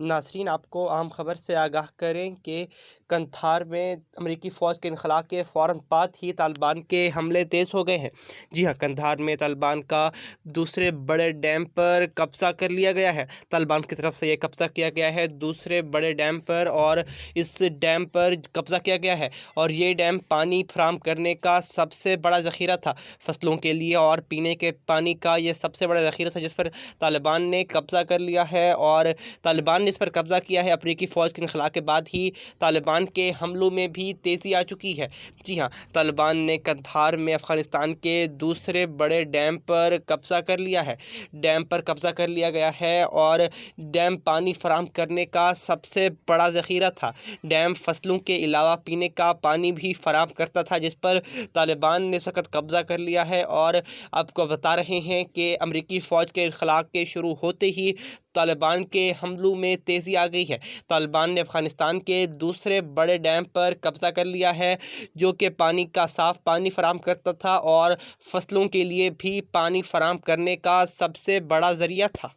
नाज़रीन, आपको अहम ख़बर से आगाह करें कि कंधार में अमरीकी फ़ौज के इंखला के फ़ौरन बाद ही तालिबान के हमले तेज़ हो गए हैं। जी हाँ, कंधार में तालिबान का दूसरे बड़े डैम पर कब्ज़ा कर लिया गया है। तालिबान की तरफ से ये कब्ज़ा किया गया है दूसरे बड़े डैम पर, और इस डैम पर कब्ज़ा किया गया है और ये डैम पानी फराहम करने का सबसे बड़ा ज़ख़ीरा था फसलों के लिए, और पीने के पानी का ये सबसे बड़ा ज़ख़ीरा था जिस पर तालिबान ने कब्ज़ा कर लिया है। और तालिबान ने इस पर कब्ज़ा किया है। अमरीकी फ़ौज के इंखला के बाद ही तालिबान के हमलों में भी तेज़ी आ चुकी है। जी हाँ, तालिबान ने कंधार में अफ़गानिस्तान के दूसरे बड़े डैम पर कब्ज़ा कर लिया है। डैम पर कब्ज़ा कर लिया गया है और डैम पानी फराहम करने का सबसे बड़ा ज़ख़ीरा था। डैम फसलों के अलावा पीने का पानी भी फराहम करता था, जिस पर तालिबान ने इस वक़्त कब्ज़ा कर लिया है। और आपको बता रहे हैं कि अमरीकी फ़ौज के इंखला के शुरू होते ही तालिबान के हमलों में तेज़ी आ गई है। तालिबान ने अफ़गानिस्तान के दूसरे बड़े डैम पर कब्ज़ा कर लिया है, जो कि पानी का साफ़ पानी फ़राहम करता था और फसलों के लिए भी पानी फ़राहम करने का सबसे बड़ा ज़रिया था।